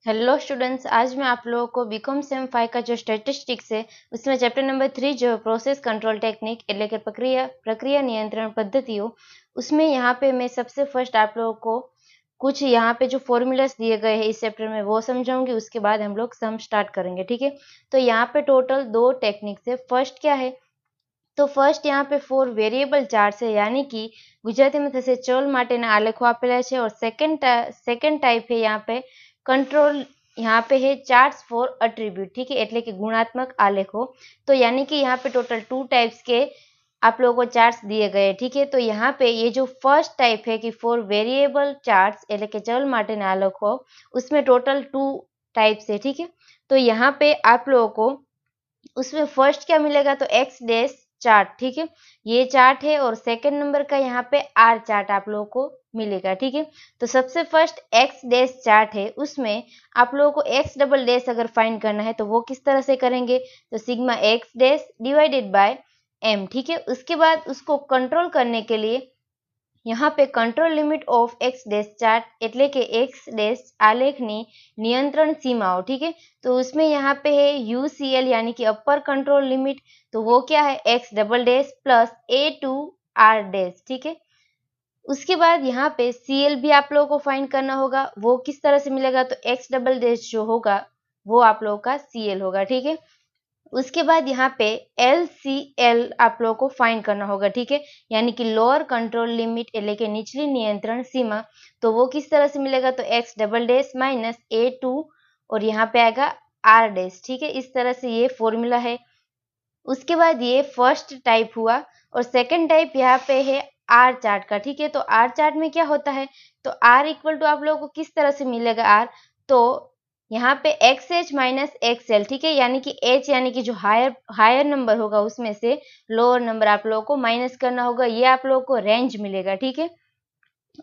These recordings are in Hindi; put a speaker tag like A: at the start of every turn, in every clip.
A: हेलो स्टूडेंट्स, आज मैं आप लोगों को बीकॉम सेम 5 का जो स्टैटिस्टिक्स है उसमें चैप्टर नंबर 3 जो प्रोसेस कंट्रोल टेक्निक એટલે કે प्रक्रिया नियंत्रण पद्धतियों, उसमें यहाँ पे मैं सबसे फर्स्ट आप लोगों को कुछ यहाँ पे जो फॉर्मूलाज दिए गए हैं इस चैप्टर में वो समझाऊंगी। उसके बाद हम लोग सम स्टार्ट करेंगे, ठीक है। तो यहाँ पे टोटल 2 टेक्निक्स है। फर्स्ट क्या है, तो फर्स्ट यहाँ पे 4 વેરિયેબલ ચાર્ટ્સ है, यानी कि ગુજરાતીમાં થશે ચલ માટેના આલેખો આપેલા છે। और सेकंड टाइप है यहाँ पे कंट्रोल, यहाँ पे है चार्ट्स फॉर एट्रीब्यूट, ठीक है, એટલે કે गुणात्मक आलेखो। तो यानी कि यहाँ पे टोटल 2 टाइप्स के आप लोगों को चार्ट्स दिए गए, ठीक है। तो यहाँ पे ये जो फर्स्ट टाइप है कि 4 વેરિયેબલ चार्ट्स એટલે કે ચલ માટેના આલેખો, उसमें टोटल 2 टाइप्स है, ठीक है। तो यहाँ पे आप लोगों को उसमें फर्स्ट क्या मिलेगा, तो एक्स डैश चार्ट, ठीक है, ये चार्ट है। और सेकंड नंबर का यहाँ पे आर चार्ट आप लोगों को मिलेगा, ठीक है। तो सबसे फर्स्ट एक्स डैश चार्ट है, उसमें आप लोगों को एक्स डबल डैश अगर फाइंड करना है तो वो किस तरह से करेंगे, तो sigma X dash divided by M, ठीक है। उसके बाद उसको कंट्रोल करने के लिए यहाँ पे control limit of x dash chart એટલે કે एक्स डैश आलेखनी नियंत्रण सीमाओं, ठीक है। तो उसमें यहाँ पे है यूसीएल यानी कि अपर कंट्रोल लिमिट, तो वो क्या है X double dash plus A two R dash, ठीक है। उसके बाद यहाँ पे सीएल भी आप लोगों को फाइंड करना होगा। वो किस तरह से मिलेगा, तो एक्स डबल डैश जो होगा वो आप लोगों का सीएल होगा, ठीक है। उसके बाद यहाँ पे LCL आप लोगों को फाइंड करना होगा, ठीक है, यानी कि लोअर कंट्रोल लिमिट એટલે કે निचली नियंत्रण सीमा। तो वो किस तरह से मिलेगा, तो x double dash minus A2 और यहाँ पे आएगा आर डैश, ठीक है। इस तरह से ये फॉर्मूला है। उसके बाद ये फर्स्ट टाइप हुआ। और सेकंड टाइप यहाँ पे है आर चार्ट का, ठीक है। तो आर चार्ट में क्या होता है, तो आर इक्वल टू आप लोगों को किस तरह से मिलेगा आर, तो यहाँ पे x H minus x L, ठीक है, यानी कि एच यानी कि जो हायर नंबर होगा उसमें से लोअर नंबर आप लोगों को माइनस करना होगा, ये आप लोगों को रेंज मिलेगा, ठीक है।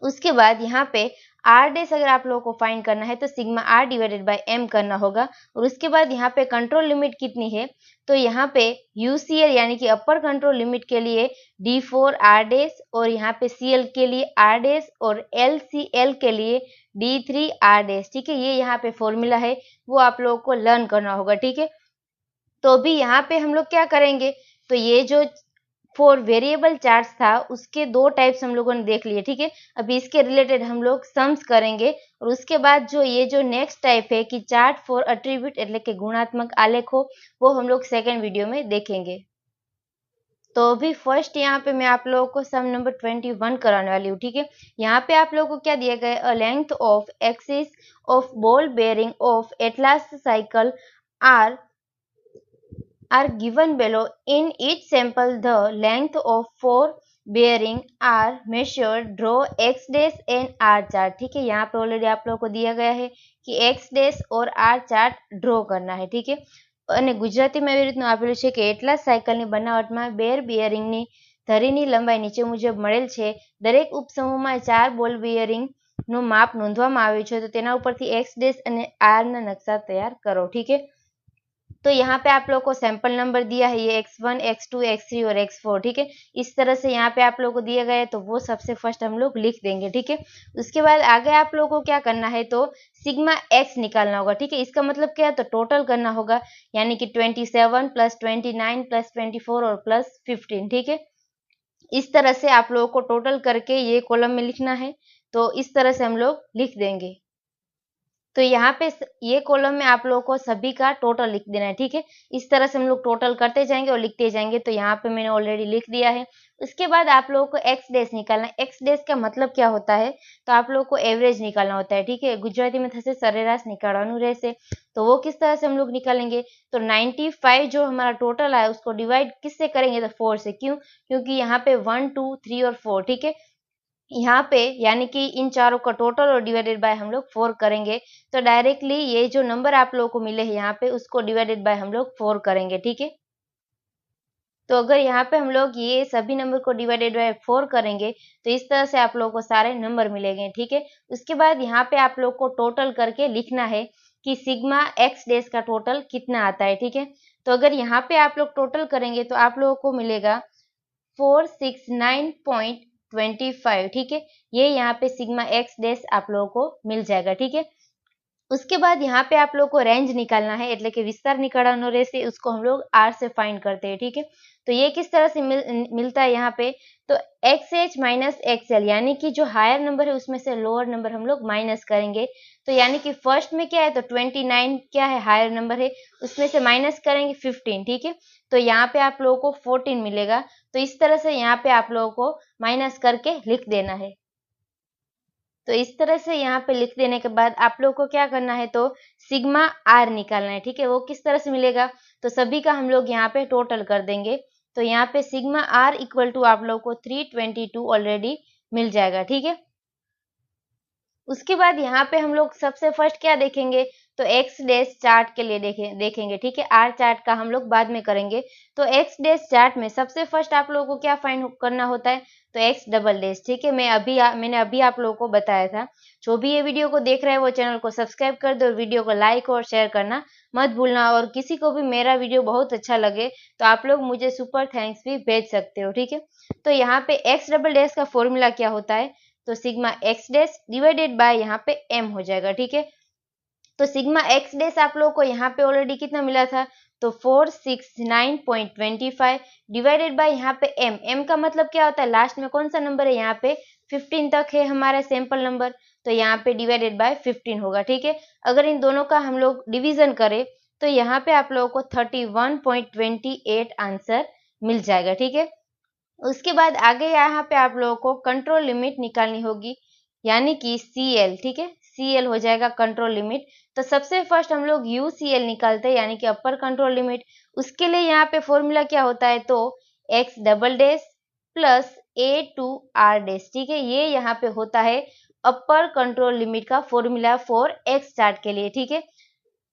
A: उसके बाद यहाँ पे आर डैश अगर आप लोगों को फाइंड करना है तो sigma R divided by M करना होगा। और उसके बाद यहाँ पे कंट्रोल लिमिट कितनी है, तो यहाँ पे यूसीएल यानी कि अपर कंट्रोल लिमिट के लिए D4 आर डैश और यहाँ पे सीएल के लिए आर डैश और LCL के लिए D3 आर डैश, ठीक है। ये यहाँ पे फॉर्मूला है, वो आप लोगों को लर्न करना होगा, ठीक है। तो अभी यहाँ पे हम लोग क्या करेंगे, तो ये जो 4 वेरिएबल चार्ट्स था उसके 2 टाइप्स हम लोगों ने देख लिए, ठीक है। अभी इसके रिलेटेड हम लोग सम्स करेंगे। और उसके बाद जो ये जो नेक्स्ट टाइप है कि चार्ट फॉर एट्रीब्यूट એટલે કે गुणात्मक आलेखो, वो हम लोग सेकेंड वीडियो में देखेंगे। तो अभी फर्स्ट यहाँ पे मैं आप लोगों को सम नंबर 21 कराने वाली हूँ, ठीक है। यहाँ पे आप लोगों को क्या दिया गया है, a length of axis of ball bearing of atlas cycle are given below. In each sample, the length of 4 bearing are measured. Draw x dash and r chart, ठीक है। यहाँ पे ऑलरेडी आप लोगों को दिया गया है कि x dash और r chart ड्रॉ करना है, ठीक है। અને ગુજરાતીમાં એવી રીતનું આપેલું છે કે એટલા સાયકલની બનાવટમાં બેર બિયરિંગની ધરીની લંબાઈ નીચે મુજબ મળેલ છે। દરેક ઉપસમૂહમાં 4 બોલ બિયરિંગનું માપ નોંધવામાં આવ્યું છે। તો તેના ઉપરથી x ડેશ અને r ના નકશા તૈયાર કરો, ठीक है। तो यहाँ पे आप लोगों को सैंपल नंबर दिया है, ये x1, x2, x3 और x4, ठीक है। इस तरह से यहाँ पे आप लोगों को दिए गए, तो वो सबसे फर्स्ट हम लोग लिख देंगे, ठीक है। उसके बाद आगे आप लोगों को क्या करना है, तो सिग्मा x निकालना होगा, ठीक है। इसका मतलब क्या है, तो टोटल करना होगा, यानी कि 27 प्लस 29 प्लस 24 और प्लस 15, ठीक है। इस तरह से आप लोगों को टोटल करके ये कॉलम में लिखना है। तो इस तरह से हम लोग लिख देंगे। तो यहाँ पे ये कॉलम में आप लोगों को सभी का टोटल लिख देना है, ठीक है। इस तरह से हम लोग टोटल करते जाएंगे और लिखते जाएंगे। तो यहाँ पे मैंने ऑलरेडी लिख दिया है। उसके बाद आप लोगों को एक्स डैश निकालना है। एक्स डैश का मतलब क्या होता है, तो आप लोगों को एवरेज निकालना होता है, ठीक है। गुजराती में थसे सरेराश निकालवानुं रहेशे। तो वो किस तरह से हम लोग निकालेंगे, तो 95 जो हमारा टोटल है उसको डिवाइड किससे करेंगे, तो 4 से। क्यों, क्योंकि यहाँ पे 1, 2, 3 और 4, ठीक है। यहाँ पे यानी कि इन चारों का टोटल और डिवाइडेड बाय हम लोग 4 करेंगे। तो डायरेक्टली ये जो नंबर आप लोगों को मिले हैं यहाँ पे उसको डिवाइडेड बाय हम लोग 4 करेंगे, ठीक है। तो अगर यहाँ पे हम लोग ये सभी नंबर को डिवाइडेड बाय 4 करेंगे तो इस तरह से आप लोगों को सारे नंबर मिलेंगे, ठीक है। उसके बाद यहाँ पे आप लोग को टोटल करके लिखना है कि सिग्मा एक्स डैश का टोटल कितना आता है, ठीक है। तो अगर यहाँ पे आप लोग टोटल करेंगे तो आप लोगों को मिलेगा 469.25, ठीक है। ये यहाँ पे सिग्मा एक्स डैश आप लोगों को मिल जाएगा, ठीक है। उसके बाद यहाँ पे आप लोग को रेंज निकालना है, એટલે કે વિસ્તાર निकालવાનો રહેશે, उसको हम लोग R से फाइंड करते हैं, ठीक है। तो ये किस तरह से मिलता है यहाँ पे, तो XH माइनस XL यानी कि जो हायर नंबर है उसमें से लोअर नंबर हम लोग माइनस करेंगे। तो यानी कि फर्स्ट में क्या है, तो 29 क्या है, हायर नंबर है, उसमें से माइनस करेंगे 15, ठीक है। तो यहाँ पे आप लोगों को 14 मिलेगा। तो इस तरह से यहाँ पे आप लोगों को माइनस करके लिख देना है। तो इस तरह से यहाँ पे लिख देने के बाद आप लोग को क्या करना है, तो सिग्मा आर निकालना है, ठीक है। वो किस तरह से मिलेगा, तो सभी का हम लोग यहाँ पे टोटल कर देंगे। तो यहाँ पे सिग्मा आर इक्वल टू आप लोग को 322 ऑलरेडी मिल जाएगा, ठीक है। उसके बाद यहाँ पे हम लोग सबसे फर्स्ट क्या देखेंगे, तो एक्स डैश चार्ट के लिए देखेंगे, ठीक है। आर चार्ट का हम लोग बाद में करेंगे। तो एक्स डैश चार्ट में सबसे फर्स्ट आप लोगों को क्या फाइंड करना होता है, तो एक्स डबल डैश, ठीक है। मैंने अभी आप लोगों को बताया था। जो भी ये वीडियो को देख रहे हैं वो चैनल को सब्सक्राइब कर दो और वीडियो को लाइक और शेयर करना मत भूलना। और किसी को भी मेरा वीडियो बहुत अच्छा लगे तो आप लोग मुझे सुपर थैंक्स भी भेज सकते हो, ठीक है। तो यहाँ पे एक्स डबल डैश का फॉर्मूला क्या होता है, तो sigma X dash divided bye यहाँ पे एम हो जाएगा, ठीक है। तो सिग्मा एक्स डैश आप लोगों को यहाँ पे ऑलरेडी कितना मिला था, तो 469.25 डिवाइडेड बाय यहाँ पे एम। एम का मतलब क्या होता है, लास्ट में कौन सा नंबर है, यहाँ पे 15 तक है हमारा सैंपल नंबर, तो यहाँ पे डिवाइडेड बाय 15 होगा, ठीक है। अगर इन दोनों का हम लोग डिवीजन करें तो यहाँ पे आप लोगों को 31.28 आंसर मिल जाएगा, ठीक है। उसके बाद आगे यहाँ पे आप लोगों को कंट्रोल लिमिट निकालनी होगी, यानी कि CL, ठीक है। CL हो जाएगा कंट्रोल लिमिट। तो सबसे फर्स्ट हम लोग UCL निकालते हैं, यानी कि अपर कंट्रोल लिमिट। उसके लिए यहाँ पे फॉर्मूला क्या होता है, तो x double dash plus A2R dash, ठीक है। ये यहाँ पे होता है अपर कंट्रोल लिमिट का फॉर्मूला फॉर एक्स चार्ट के लिए, ठीक है।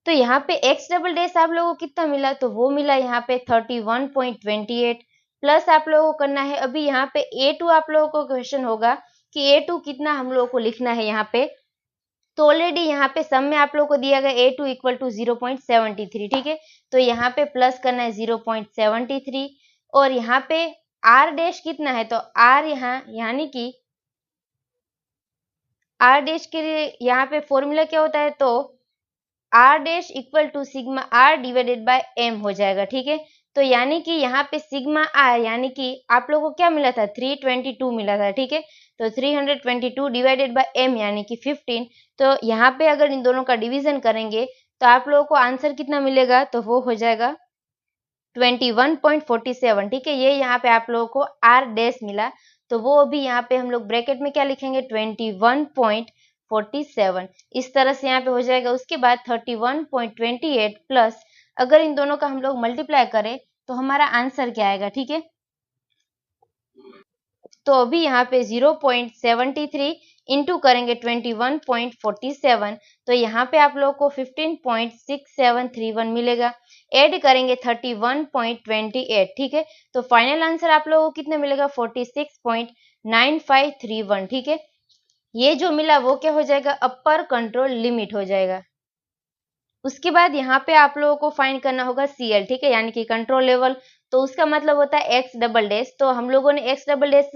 A: तो यहाँ पे एक्स डबल डैश आप लोगों को कितना मिला, तो वो मिला यहाँ पे 31.28 प्लस आप लोगों को करना है अभी यहाँ पे A2। आप लोगों को क्वेश्चन होगा कि A2 कितना हम लोगों को लिखना है यहाँ पे, तो ऑलरेडी यहाँ पे सम में आप लोगों को दिया गया A2 इक्वल टू 0.73, ठीक है। तो यहाँ पे प्लस करना है 0.73 और यहाँ पे R डैश कितना है, तो R यहाँ यानी कि R डैश के लिए यहाँ पे फॉर्मूला क्या होता है, तो R dash equal to sigma R divided by M हो जाएगा, ठीक है। तो यानी कि यहाँ पे सिग्मा R यानी कि आप लोगों को क्या मिला था, 322 मिला था, ठीक है। तो 322 डिवाइडेड बाय M यानी कि 15। तो यहाँ पे अगर इन दोनों का डिवीजन करेंगे तो आप लोगों को आंसर कितना मिलेगा, तो वो हो जाएगा 21.47, ठीक है। ये यहाँ पे आप लोगों को R डैश मिला, तो वो अभी यहाँ पे हम लोग ब्रैकेट में क्या लिखेंगे, 21.47। इस तरह से यहाँ पे हो जाएगा। उसके बाद 31.28 प्लस अगर इन दोनों का हम लोग मल्टीप्लाई करें तो हमारा आंसर क्या आएगा, ठीक है। तो अभी यहाँ पे 0.73 इंटू करेंगे 21.47, तो यहाँ पे आप लोग को 15.6731 मिलेगा। ऐड करेंगे 31.28, ठीक है। तो फाइनल आंसर आप लोगों को कितना मिलेगा, 46.9531, ठीक है। ये जो मिला वो क्या हो जाएगा, अपर कंट्रोल लिमिट हो जाएगा। उसके बाद यहाँ पे आप लोगों को फाइंड करना होगा CL, ठीक है, यानी कि कंट्रोल लेवल। तो उसका मतलब होता है एक्स डबल डैश। तो हम लोगों ने एक्स डबल डैश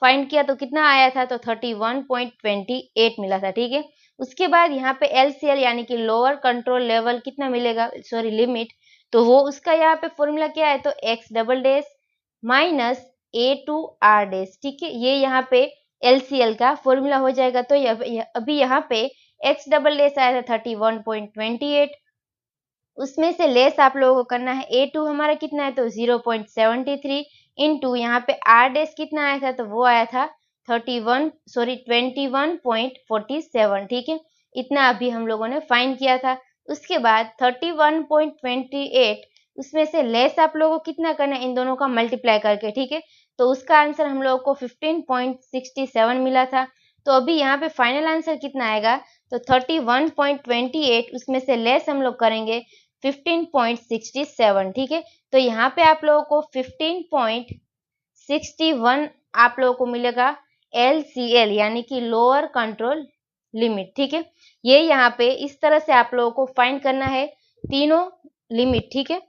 A: फाइंड किया तो कितना आया था, तो 31.28 मिला था, ठीक है। उसके बाद यहाँ पे LCL यानी कि लोअर कंट्रोल लेवल कितना मिलेगा, सॉरी लिमिट। तो वो उसका यहाँ पे फॉर्मूला क्या है, तो x double dash minus A2R dash, ठीक है। ये यहाँ पे LCL का फॉर्मूला हो जाएगा। तो अभी यहाँ पे एक्स डबल डैश आया था 31.28, उसमें से लेस आप लोगों को करना है A2 हमारा कितना है, तो 0.73 इंटू यहाँ पे R डैश कितना आया था, तो वो आया था 21.47, ठीक है। इतना अभी हम लोगों ने फाइंड किया था। उसके बाद 31.28 उसमें से लेस आप लोगों को कितना करना है, इन दोनों का मल्टीप्लाई करके, ठीक है। तो उसका आंसर हम लोगों को 15.67 मिला था। तो अभी यहाँ पे फाइनल आंसर कितना आएगा, तो 31.28 उसमें से लेस हम लोग करेंगे 15.67, ठीक है। तो यहाँ पे आप लोगों को 15.61 आप लोगों को मिलेगा LCL यानी कि लोअर कंट्रोल लिमिट, ठीक है। ये यहाँ पे इस तरह से आप लोगों को फाइंड करना है तीनों लिमिट, ठीक है।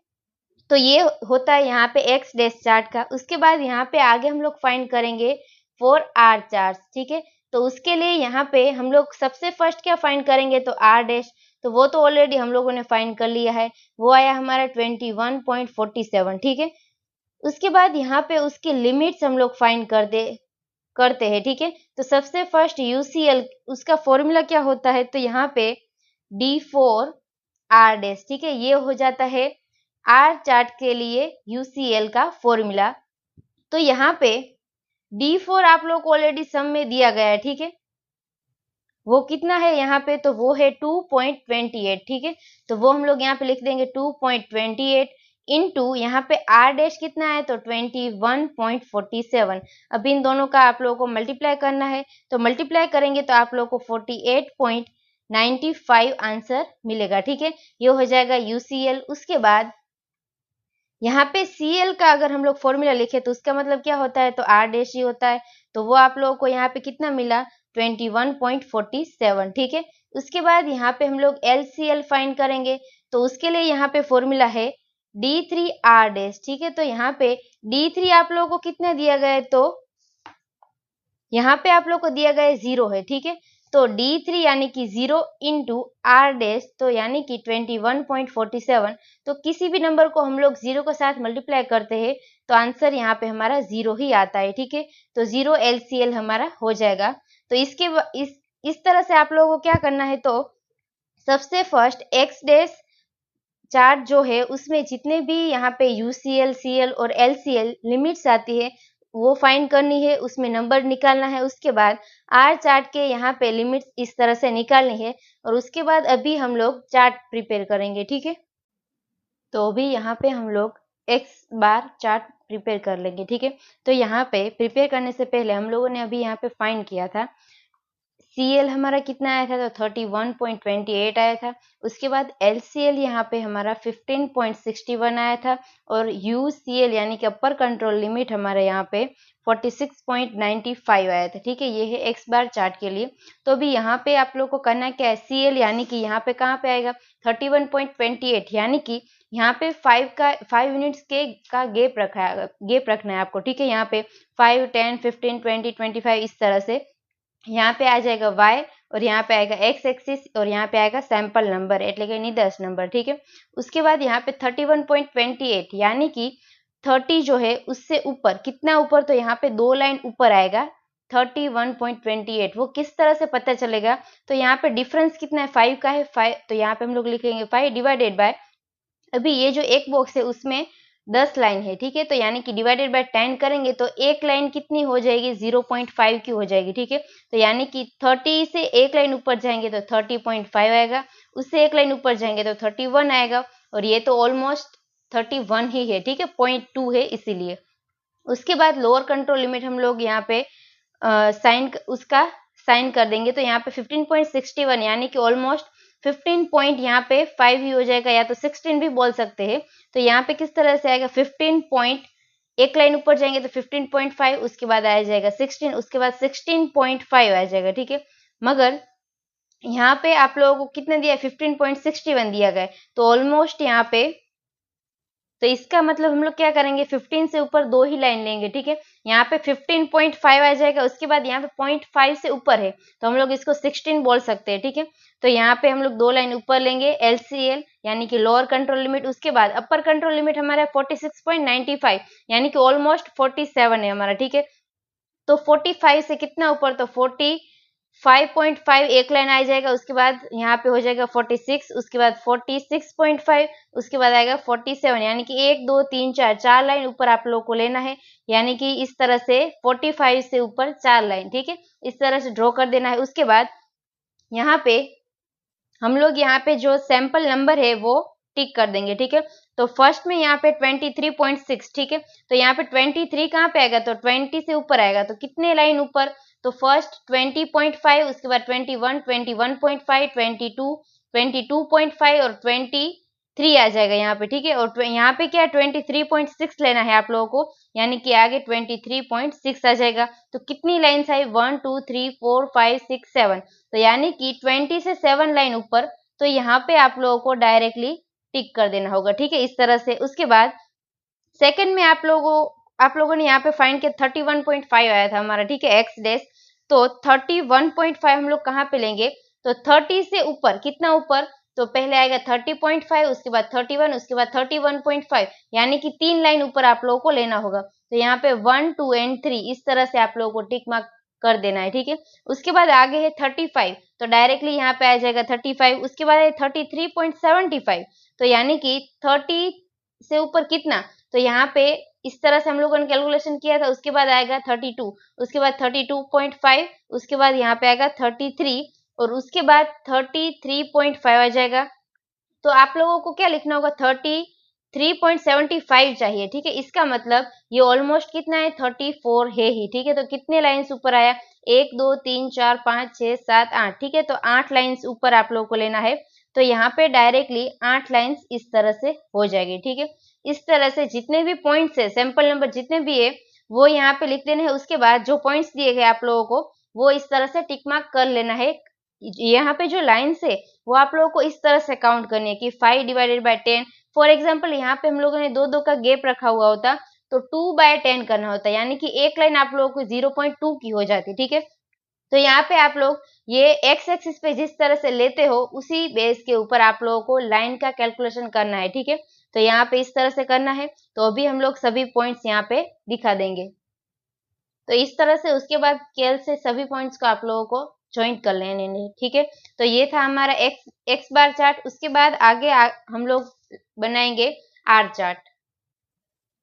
A: तो ये होता है यहाँ पे एक्स डैश चार्ट का। उसके बाद यहाँ पे आगे हम लोग फाइंड करेंगे फॉर R चार्ट, ठीक है। तो उसके लिए यहाँ पे हम लोग सबसे फर्स्ट क्या फाइंड करेंगे, तो R डैश। तो वो तो ऑलरेडी हम लोगों ने फाइंड कर लिया है, वो आया हमारा 21.47, ठीक है। उसके बाद यहाँ पे उसके लिमिट्स हम लोग फाइंड करते हैं, ठीक है। तो सबसे फर्स्ट यूसीएल, उसका फॉर्मूला क्या होता है, तो यहाँ पे D4R डैश, ठीक है, ये हो जाता है आर चार्ट के लिए यूसीएल का फॉर्मूला। तो यहाँ पे D4 आप लोग को ऑलरेडी सम में दिया गया है, ठीक है, वो कितना है यहाँ पे, तो वो है 2.28, ठीक है। तो वो हम लोग यहाँ पे लिख देंगे 2.28 इंटू यहाँ पे आर डैश कितना है, तो 21.47। अब इन दोनों का आप लोगों को मल्टीप्लाई करना है, तो मल्टीप्लाई करेंगे तो आप लोगों को 48.95 आंसर मिलेगा, ठीक है। ये हो जाएगा यूसीएल। उसके बाद यहाँ पे सीएल का अगर हम लोग फॉर्मूला लिखे तो उसका मतलब क्या होता है, तो आर डैश ही होता है। तो वो आप लोगों को यहाँ पे कितना मिला, 21.47, ठीक है। उसके बाद यहाँ पे हम लोग एलसीएल फाइंड करेंगे, तो उसके लिए यहाँ पे फॉर्मूला है D3R डैश, ठीक है। तो यहाँ पे D3 आप लोगों को कितना दिया गया है, तो यहाँ पे आप लोग को दिया गया है 0 है, ठीक है। तो D3 यानी कि 0 इंटू आर डैश, तो यानी कि 21.47। तो किसी भी नंबर को हम लोग 0 के साथ मल्टीप्लाई करते हैं तो आंसर यहाँ पे हमारा 0 ही आता है, ठीक है। तो 0 LCL हमारा हो जाएगा। तो इस तरह से आप लोगों को क्या करना है, तो सबसे फर्स्ट एक्स डैश चार्ट जो है उसमें जितने भी यहाँ पे यूसीएल, सीएल और एलसीएल लिमिट्स आती है वो फाइंड करनी है, उसमें नंबर निकालना है। उसके बाद आर चार्ट के यहाँ पे लिमिट्स इस तरह से निकालनी है, और उसके बाद अभी हम लोग चार्ट प्रिपेयर करेंगे, ठीक है। तो अभी यहाँ पे हम लोग एक्स बार चार्ट प्रिपेयर कर लेंगे, ठीक है। तो यहाँ पे प्रिपेयर करने से पहले हम लोगों ने अभी यहाँ पे फाइंड किया था, सीएल हमारा कितना आया था, तो 31.28 आया था। उसके बाद एलसीएल यहाँ पे हमारा 15.61 आया था, और यूसीएल यानी कि अपर कंट्रोल लिमिट हमारे यहाँ पे 46.95 आया था, ठीक है। ये है एक्स बार चार्ट के लिए। तो अभी यहाँ पे आप लोग को करना क्या है, सीएल यानी कि यहाँ पे कहाँ पे आएगा, 31.28, यानी कि यहाँ पे 5 यूनिट्स का गैप रखना है आपको, ठीक है। यहाँ पे 5, 10, 15, 20, 25 इस तरह से यहाँ पे आ जाएगा y, और यहाँ पे आएगा x एक्सिस, और यहाँ पे आएगा सैंपल नंबर એટલે કે निदर्श नंबर, ठीक है। उसके बाद यहाँ पे 31.28 यानी कि 30 जो है उससे ऊपर, कितना ऊपर, तो यहाँ पे 2 लाइन ऊपर आएगा 31.28। वो किस तरह से पता चलेगा, तो यहाँ पे डिफरेंस कितना है, 5 का है, 5, तो यहाँ पे हम लोग लिखेंगे 5 डिवाइडेड बाय, अभी ये जो एक बॉक्स है उसमें 10 लाइन है, ठीक है। तो यानी कि डिवाइडेड बाय 10 करेंगे तो एक लाइन कितनी हो जाएगी, 0.5 की हो जाएगी, ठीक है। तो यानी कि 30 से एक लाइन ऊपर जाएंगे तो 30.5 आएगा, उससे एक लाइन ऊपर जाएंगे तो 31 आएगा, और ये तो ऑलमोस्ट 31 ही है, ठीक है, 0.2 है इसीलिए। उसके बाद लोअर कंट्रोल लिमिट हम लोग यहाँ पे साइन कर देंगे, तो यहाँ पे 15.61 यानी कि ऑलमोस्ट 15 पॉइंट यहाँ पे 5 ही हो जाएगा, या तो 16 भी बोल सकते हैं। तो यहाँ पे किस तरह से आएगा, 15 पॉइंट, एक लाइन ऊपर जाएंगे तो 15.5, उसके बाद आ जाएगा 16, उसके बाद 16.5 आ जाएगा, ठीक है। मगर यहाँ पे आप लोगों को कितना दिया है, 15.61 दिया गया है, तो ऑलमोस्ट यहाँ पे, तो इसका मतलब हम लोग क्या करेंगे, 15 से ऊपर 2 ही लाइन लेंगे, ठीक है। यहाँ पे 15.5 आ जाएगा, उसके बाद यहाँ पे 0.5 से ऊपर है तो हम लोग इसको 16 बोल सकते हैं, ठीक है। तो यहाँ पे हम लोग 2 लाइन ऊपर लेंगे एलसीएल यानी कि लोअर कंट्रोल लिमिट, उसके बाद अपर कंट्रोल लिमिट हमारा 46.95 यानी कि ऑलमोस्ट 47 है हमारा, ठीक है। तो 45 से कितना ऊपर, तो 45.5 एक लाइन आ जाएगा, उसके बाद यहाँ पे हो जाएगा 46, उसके बाद 46.5, उसके बाद आएगा 47, यानी कि 1, 2, 3, 4 लाइन ऊपर आप लोगों को लेना है, यानी कि इस तरह से 45 से ऊपर 4 लाइन, ठीक है, इस तरह से ड्रॉ कर देना है। उसके बाद यहाँ पे हम लोग यहाँ पे जो सैंपल नंबर है वो टिक कर देंगे, ठीक है। तो फर्स्ट में यहाँ पे 23.6, ठीक है। तो यहाँ पे 23 कहाँ पे आएगा, तो 20 से ऊपर आएगा, तो कितने लाइन ऊपर, तो फर्स्ट 20.5, उसके बाद 21, 21.5, 22, 22.5 और 23 आ जाएगा यहाँ पे, ठीक है। और यहाँ पे क्या 23.6 लेना है आप लोगों को, यानी कि आगे 23.6 आ जाएगा। तो कितनी लाइन्स आई, 1, 2, 3, 4, 5, 6, 7, तो यानी कि 20 से 7 लाइन ऊपर, तो यहाँ पे आप लोगों को डायरेक्टली टिक कर देना होगा, ठीक है, इस तरह से। उसके बाद सेकंड में आप लोगों ने यहाँ पे फाइंड किया 31.5 आया था हमारा, ठीक है, एक्स डैश। तो 31.5 हम लोग कहाँ पे लेंगे, तो 30 से ऊपर, कितना ऊपर, तो पहले आएगा 30.5, उसके बाद 31, उसके बाद 31.5, यानी कि 3 लाइन ऊपर आप लोगों को लेना होगा। तो यहाँ पे 1, 2 एंड 3 इस तरह से आप लोगों को टिक मार्क कर देना है, ठीक है। उसके बाद आगे है 35, तो डायरेक्टली यहाँ पे आ जाएगा 35, उसके बाद है 33.75, तो यानी कि 30 से ऊपर कितना, तो यहाँ पे इस तरह से हम लोगों ने कैलकुलेशन किया था। उसके बाद आएगा 32, उसके बाद 32.5, उसके बाद यहाँ पे आएगा 33 और उसके बाद 33.5 आ जाएगा। तो आप लोगों को क्या लिखना होगा, 33.75 चाहिए, ठीक है। इसका मतलब ये ऑलमोस्ट कितना है, 34 है ही, ठीक है। तो कितने लाइंस ऊपर आया, 1 2 3 4 5 6 7 8, ठीक है। तो 8 लाइंस ऊपर आप लोगों को लेना है। तो यहाँ पे डायरेक्टली 8 लाइंस इस तरह से हो जाएगी, ठीक है। इस तरह से जितने भी पॉइंट्स है, सैंपल नंबर जितने भी है वो यहाँ पे लिख देने हैं। उसके बाद जो पॉइंट्स दिए गए आप लोगों को वो इस तरह से टिक मार्क कर लेना है। यहाँ पे जो लाइन्स है वो आप लोगों को इस तरह से काउंट करनी है कि 5 डिवाइडेड बाय 10। फॉर एग्जाम्पल यहाँ पे हम लोगों ने 2 का गैप रखा हुआ होता तो 2/10 करना होता, यानी कि एक लाइन आप लोगों को 0.2 की हो जाती, ठीक है। तो यहाँ पे आप लोग ये एक्स एक्सिस पे जिस तरह से लेते हो उसी बेस के ऊपर आप लोगों को लाइन का कैलकुलेशन करना है, ठीक है। तो यहाँ पे इस तरह से करना है। तो अभी हम लोग सभी पॉइंट्स यहाँ पे दिखा देंगे। तो इस तरह से उसके बाद स्केल से सभी पॉइंट्स को आप लोगों को ज्वाइंट कर लेने हैं, ठीक है। तो ये था हमारा एक्स बार चार्ट। उसके बाद आगे हम लोग बनाएंगे आर चार्ट।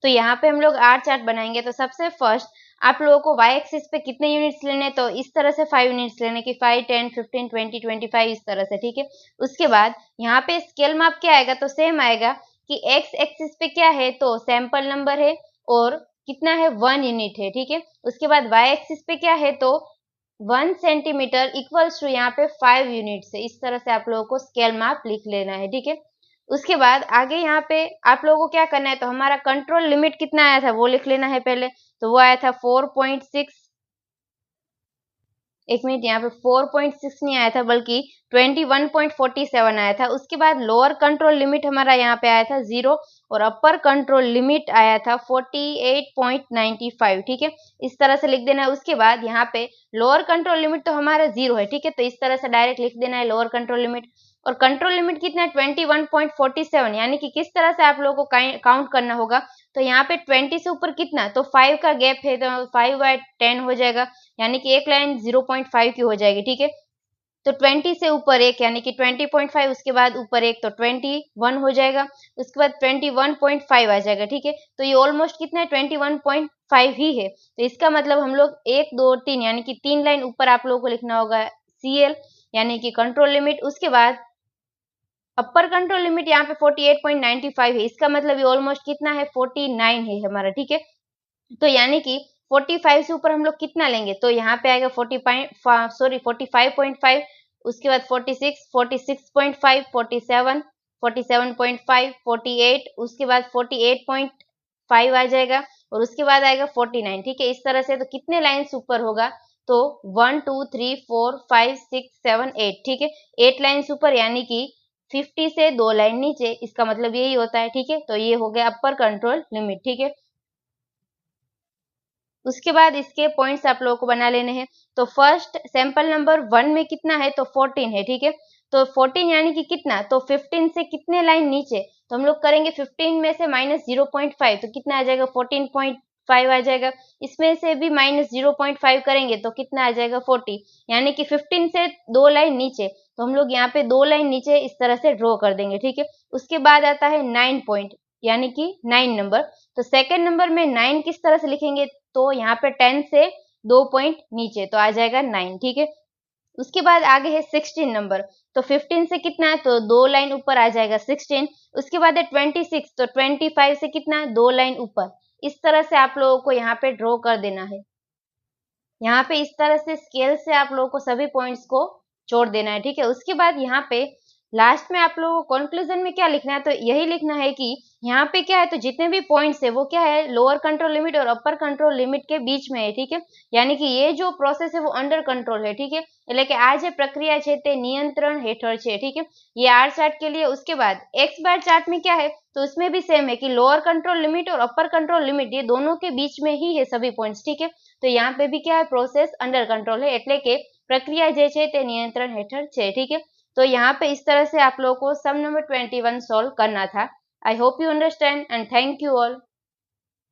A: तो यहाँ पे हम लोग आर चार्ट बनाएंगे। तो सबसे फर्स्ट आप लोगों को वाई एक्सिस पे कितने यूनिट्स लेने, तो इस तरह से 5 यूनिट्स लेने की 5 10 15 20 25 इस तरह से, ठीक है। उसके बाद यहाँ पे स्केल माप क्या आएगा, तो सेम आएगा कि एक्स एक्सिस पे क्या है, तो सैंपल नंबर है और कितना है 1 यूनिट है, ठीक है। उसके बाद वाई एक्सिस पे क्या है, तो 1 सेंटीमीटर इक्वल्स टू यहाँ पे 5 यूनिट्स है। इस तरह से आप लोगों को स्केल माप लिख लेना है, ठीक है। उसके बाद आगे यहाँ पे आप लोगों को क्या करना है, तो हमारा कंट्रोल लिमिट कितना आया था वो लिख लेना है पहले। तो वो आया था 4.6, एक मिनट, यहाँ पे 4.6 नहीं आया था बल्कि 21.47 आया था। उसके बाद लोअर कंट्रोल लिमिट हमारा यहाँ पे आया था 0 और अपर कंट्रोल लिमिट आया था 48.95, ठीक है। इस तरह से लिख देना है। उसके बाद यहाँ पे लोअर कंट्रोल लिमिट तो हमारा 0 है, ठीक है। तो इस तरह से डायरेक्ट लिख देना है लोअर कंट्रोल लिमिट। और कंट्रोल लिमिट कितना है 21.47, यानी कि किस तरह से आप लोगों को काउंट करना होगा, तो यहाँ पे 20 से ऊपर कितना, तो 5 का गैप है तो 5/10 हो जाएगा, यानी कि एक लाइन 0.5 की हो जाएगी, ठीक है। तो 20 से ऊपर एक यानी कि 20.5, उसके बाद ऊपर एक तो 21 हो जाएगा, उसके बाद 21.5 आ जाएगा, ठीक है। तो ये ऑलमोस्ट कितना है 21.5 ही है। तो इसका मतलब हम लोग 1 2 3 यानी कि 3 लाइन ऊपर आप लोगों को लिखना होगा CL यानी कि कंट्रोल लिमिट। उसके बाद अपर कंट्रोल लिमिट यहाँ पे 48.95 है। इसका मतलब ये ऑलमोस्ट कितना है 49 है हमारा, ठीक है। तो यानी कि 45 से ऊपर हम लोग कितना लेंगे, तो यहाँ पे आएगा 45.5, उसके बाद 46, 46.5, 47, 47.5, 48, उसके बाद 48.5 आ जाएगा और उसके बाद आएगा 49, ठीक है। इस तरह से तो कितने लाइन्स ऊपर होगा, तो 1 2 3 4 5 6 7 8, ठीक है। 8 लाइन्स ऊपर यानी कि 50 से 2 लाइन नीचे, इसका मतलब यही होता है, ठीक है। तो ये हो गया अपर कंट्रोल लिमिट, ठीक है। उसके बाद इसके पॉइंट्स आप लोगों को बना लेने हैं। तो फर्स्ट सैंपल नंबर 1 में कितना है, तो 14 है, ठीक है। तो 14 यानी कि कितना, तो 15 से कितने लाइन नीचे, तो हम लोग करेंगे 15 में से माइनस 0.5 तो कितना आ जाएगा 14.5 आ जाएगा। इसमें से भी माइनस 0.5 करेंगे तो कितना आ जाएगा 40, यानी कि 15 से 2 लाइन नीचे। तो हम लोग यहाँ पे 2 लाइन नीचे इस तरह से ड्रॉ कर देंगे, ठीक है। उसके बाद आता है 9 पॉइंट यानी कि 9 नंबर। तो सेकेंड नंबर में 9 किस तरह से लिखेंगे, तो यहाँ पे 10 से 2 पॉइंट नीचे तो आ जाएगा 9, ठीक है। उसके बाद आगे है 16 नंबर। तो 15 से कितना है, तो 2 लाइन ऊपर आ जाएगा 16। उसके बाद है 26, तो 25 से कितना, 2 लाइन ऊपर। इस तरह से आप लोगों को यहाँ पे ड्रॉ कर देना है। यहाँ पे इस तरह से स्केल से आप लोगों को सभी पॉइंट्स को जोड़ देना है, ठीक है। उसके बाद यहाँ पे लास्ट में आप लोगों को कंक्लूजन में क्या लिखना है, तो यही लिखना है कि यहाँ पे क्या है, तो जितने भी पॉइंट्स है वो क्या है, लोअर कंट्रोल लिमिट और अपर कंट्रोल लिमिट के बीच में है, ठीक है। यानी कि ये जो प्रोसेस है वो अंडर कंट्रोल है, ठीक है। એટલે કે આ જે પ્રક્રિયા છે તે નિયંત્રણ हेठળ છે, ठीक है। ये आर चार्ट के लिए। उसके बाद एक्स बार चार्ट में क्या है, तो उसमें भी सेम है कि लोअर कंट्रोल लिमिट और अपर कंट्रोल लिमिट ये दोनों के बीच में ही है सभी पॉइंट्स, ठीक है। तो यहाँ पे भी क्या है, प्रोसेस अंडर कंट्रोल है, એટલે કે प्रक्रिया જે છે તે નિયંત્રણ હેઠળ છે, ठीक है। तो यहाँ पे इस तरह से आप लोगों को सम नंबर 21 सॉल्व करना था। I hope you understand and thank you all.